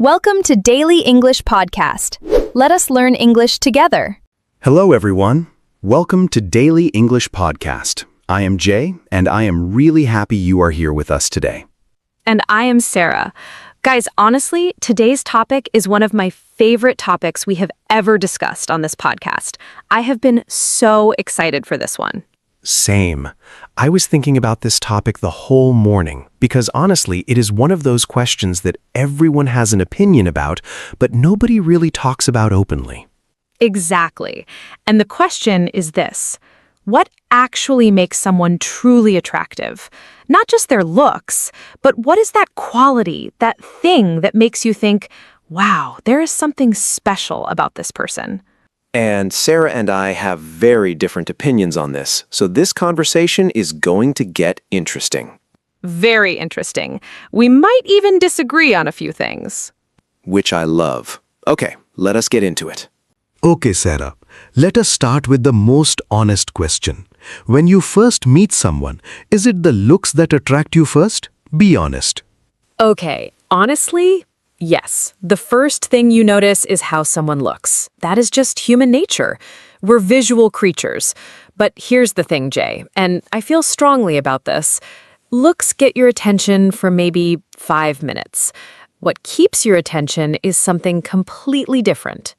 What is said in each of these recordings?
Welcome to Daily English Podcast. Let us learn English together. Hello, everyone. Welcome to Daily English Podcast. I am Jay, and I am really happy you are here with us today. And I am Sarah. Guys, honestly, today's topic is one of my favorite topics we have ever discussed on this podcast. I have been so excited for this one. Same. I was thinking about this topic the whole morning because honestly, it is one of those questions that everyone has an opinion about, but nobody really talks about openly. Exactly. And the question is this: what actually makes someone truly attractive? Not just their looks, but what is that quality, that thing that makes you think, wow, there is something special about this person? And Sarah and I have very different opinions on this, so this conversation is going to get interesting. Very interesting. We might even disagree on a few things. Which I love. Okay, let us get into it. Okay, Sarah, let us start with the most honest question. When you first meet someone, is it the looks that attract you first? Be honest. Okay, honestly, yes. The first thing you notice is how someone looks. That is just human nature. We're visual creatures. But here's the thing, Jay, and I feel strongly about this. Looks get your attention for maybe 5 minutes. What keeps your attention is something completely different.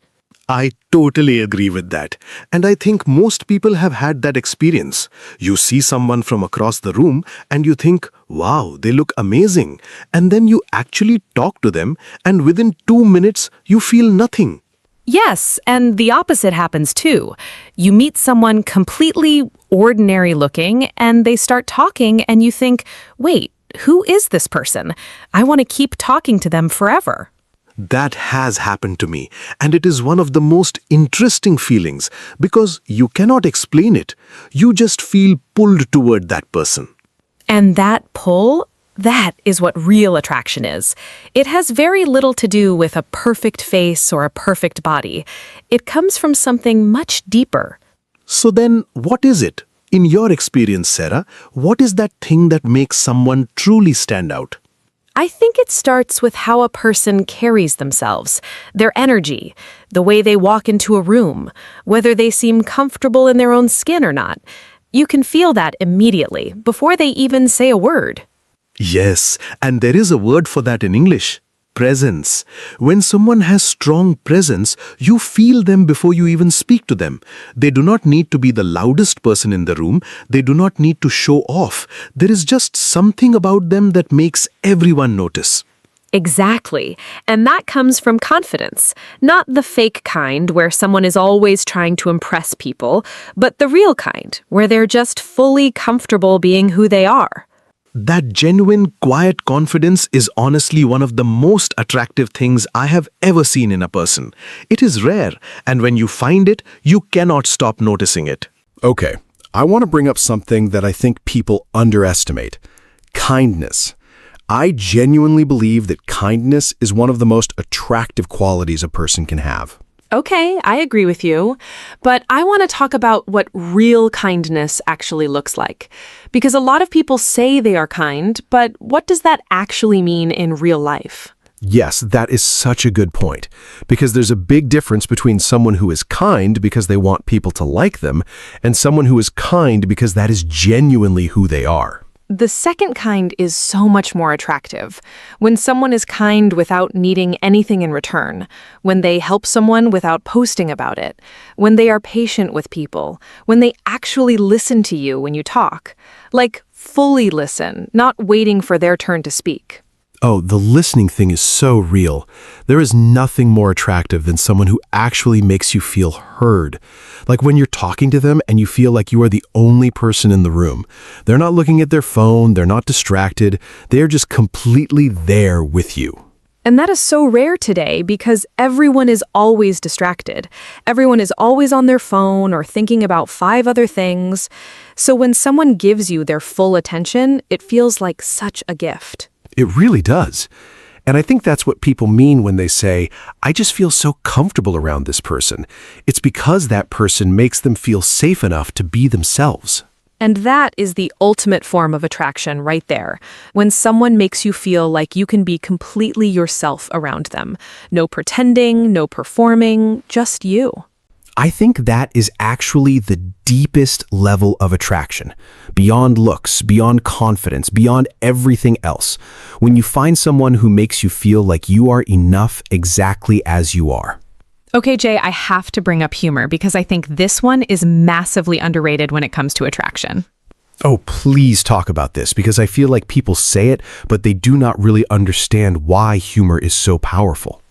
I totally agree with that. And I think most people have had that experience. You see someone from across the room and you think, wow, they look amazing. And then you actually talk to them and within 2 minutes, you feel nothing. Yes, and the opposite happens too. You meet someone completely ordinary looking and they start talking and you think, wait, who is this person? I want to keep talking to them forever. That has happened to me, and it is one of the most interesting feelings because you cannot explain it. You just feel pulled toward that person. And that pull, that is what real attraction is. It has very little to do with a perfect face or a perfect body. It comes from something much deeper. So then, what is it? In your experience, Sarah, what is that thing that makes someone truly stand out? I think it starts with how a person carries themselves, their energy, the way they walk into a room, whether they seem comfortable in their own skin or not. You can feel that immediately, before they even say a word. Yes, and there is a word for that in English. Presence. When someone has strong presence, you feel them before you even speak to them. They do not need to be the loudest person in the room. They do not need to show off. There is just something about them that makes everyone notice. Exactly. And that comes from confidence. Not the fake kind where someone is always trying to impress people, but the real kind where they're just fully comfortable being who they are. That genuine, quiet confidence is honestly one of the most attractive things I have ever seen in a person. It is rare, and when you find it, you cannot stop noticing it. Okay, I want to bring up something that I think people underestimate. Kindness. I genuinely believe that kindness is one of the most attractive qualities a person can have. Okay, I agree with you, but I want to talk about what real kindness actually looks like. Because a lot of people say they are kind, but what does that actually mean in real life? Yes, that is such a good point, because there's a big difference between someone who is kind because they want people to like them and someone who is kind because that is genuinely who they are. The second kind is so much more attractive. When someone is kind without needing anything in return, when they help someone without posting about it, when they are patient with people, when they actually listen to you when you talk. Like, fully listen, not waiting for their turn to speak. Oh, the listening thing is so real. There is nothing more attractive than someone who actually makes you feel heard. Like when you're talking to them and you feel like you are the only person in the room. They're not looking at their phone, they're not distracted, they're just completely there with you. And that is so rare today because everyone is always distracted. Everyone is always on their phone or thinking about 5 other things. So when someone gives you their full attention, it feels like such a gift. It really does. And I think that's what people mean when they say, I just feel so comfortable around this person. It's because that person makes them feel safe enough to be themselves. And that is the ultimate form of attraction right there, when someone makes you feel like you can be completely yourself around them. No pretending, no performing, just you. I think that is actually the deepest level of attraction, beyond looks, beyond confidence, beyond everything else. When you find someone who makes you feel like you are enough exactly as you are. Okay, Jay, I have to bring up humor because I think this one is massively underrated when it comes to attraction. Oh, please talk about this because I feel like people say it, but they do not really understand why humor is so powerful.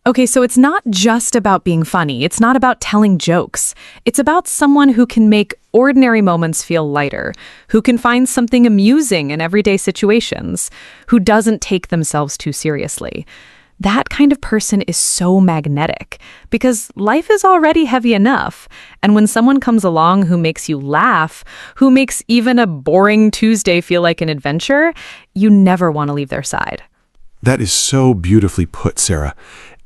Okay, so it's not just about being funny. It's not about telling jokes. It's about someone who can make ordinary moments feel lighter, who can find something amusing in everyday situations, who doesn't take themselves too seriously. That kind of person is so magnetic because life is already heavy enough. And when someone comes along who makes you laugh, who makes even a boring Tuesday feel like an adventure, you never want to leave their side. That is so beautifully put, Sarah.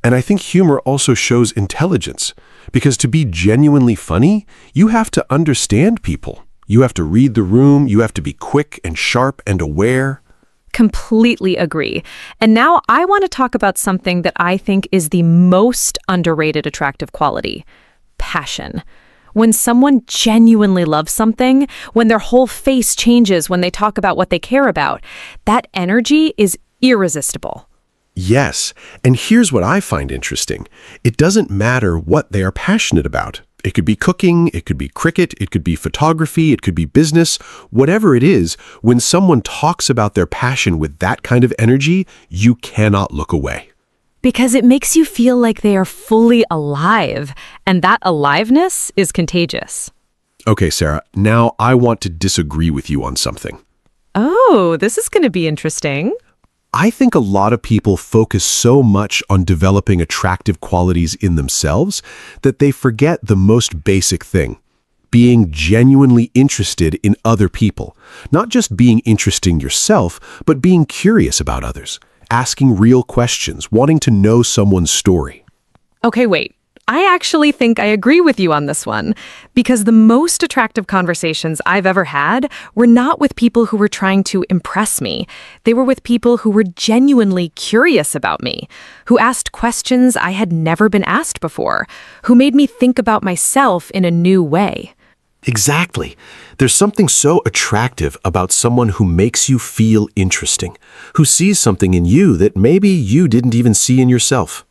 And I think humor also shows intelligence, because to be genuinely funny, you have to understand people. You have to read the room, you have to be quick and sharp and aware. Completely agree. And now I want to talk about something that I think is the most underrated attractive quality: passion. When someone genuinely loves something, when their whole face changes when they talk about what they care about, that energy is irresistible. Yes, and here's what I find interesting. It doesn't matter what they are passionate about. It could be cooking, it could be cricket, it could be photography, it could be business. Whatever it is, when someone talks about their passion with that kind of energy, you cannot look away. Because it makes you feel like they are fully alive, and that aliveness is contagious. Okay, Sarah, now I want to disagree with you on something. Oh, this is going to be interesting. I think a lot of people focus so much on developing attractive qualities in themselves that they forget the most basic thing: being genuinely interested in other people. Not just being interesting yourself, but being curious about others, asking real questions, wanting to know someone's story. Okay, wait. I actually think I agree with you on this one, because the most attractive conversations I've ever had were not with people who were trying to impress me. They were with people who were genuinely curious about me, who asked questions I had never been asked before, who made me think about myself in a new way. Exactly. There's something so attractive about someone who makes you feel interesting, who sees something in you that maybe you didn't even see in yourself.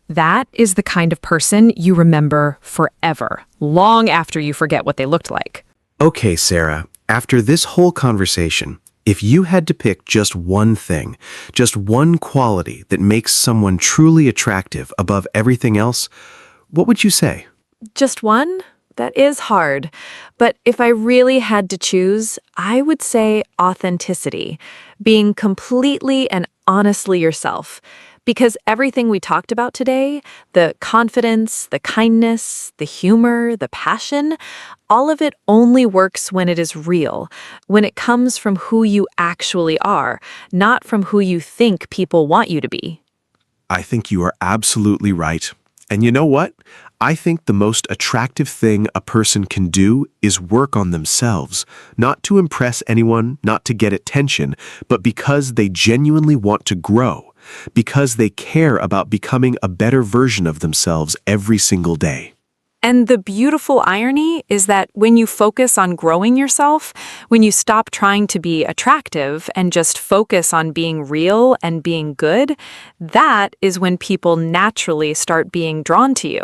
That is the kind of person you remember forever, long after you forget what they looked like. Okay, Sarah, after this whole conversation, if you had to pick just one thing, just one quality that makes someone truly attractive above everything else, what would you say? Just one? That is hard. But if I really had to choose, I would say authenticity, being completely and honestly yourself. Because everything we talked about today, the confidence, the kindness, the humor, the passion, all of it only works when it is real, when it comes from who you actually are, not from who you think people want you to be. I think you are absolutely right. And you know what? I think the most attractive thing a person can do is work on themselves, not to impress anyone, not to get attention, but because they genuinely want to grow, because they care about becoming a better version of themselves every single day. And the beautiful irony is that when you focus on growing yourself, when you stop trying to be attractive and just focus on being real and being good, that is when people naturally start being drawn to you.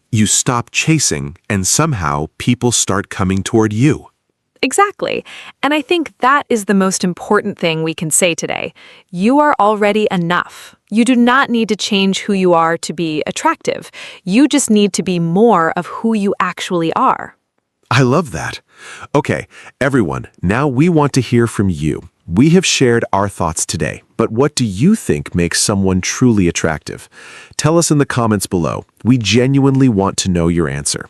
You stop chasing, and somehow people start coming toward you. Exactly. And I think that is the most important thing we can say today. You are already enough. You do not need to change who you are to be attractive. You just need to be more of who you actually are. I love that. Okay, everyone, now we want to hear from you. We have shared our thoughts today, but what do you think makes someone truly attractive? Tell us in the comments below. We genuinely want to know your answer.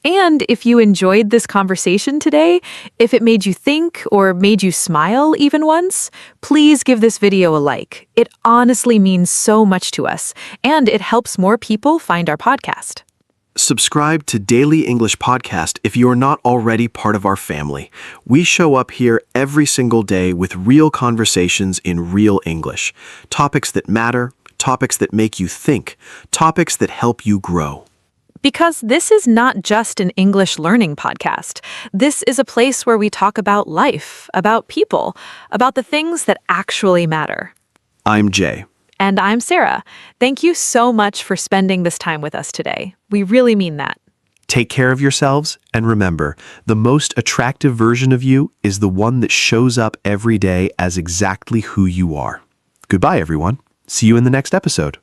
And if you enjoyed this conversation today, if it made you think or made you smile even once, please give this video a like. It honestly means so much to us, and it helps more people find our podcast. Subscribe to Daily English Podcast if you are not already part of our family. We show up here every single day with real conversations in real English. Topics that matter, topics that make you think, topics that help you grow. Because this is not just an English learning podcast. This is a place where we talk about life, about people, about the things that actually matter. I'm Jay. And I'm Sarah. Thank you so much for spending this time with us today. We really mean that. Take care of yourselves, and remember, the most attractive version of you is the one that shows up every day as exactly who you are. Goodbye, everyone. See you in the next episode.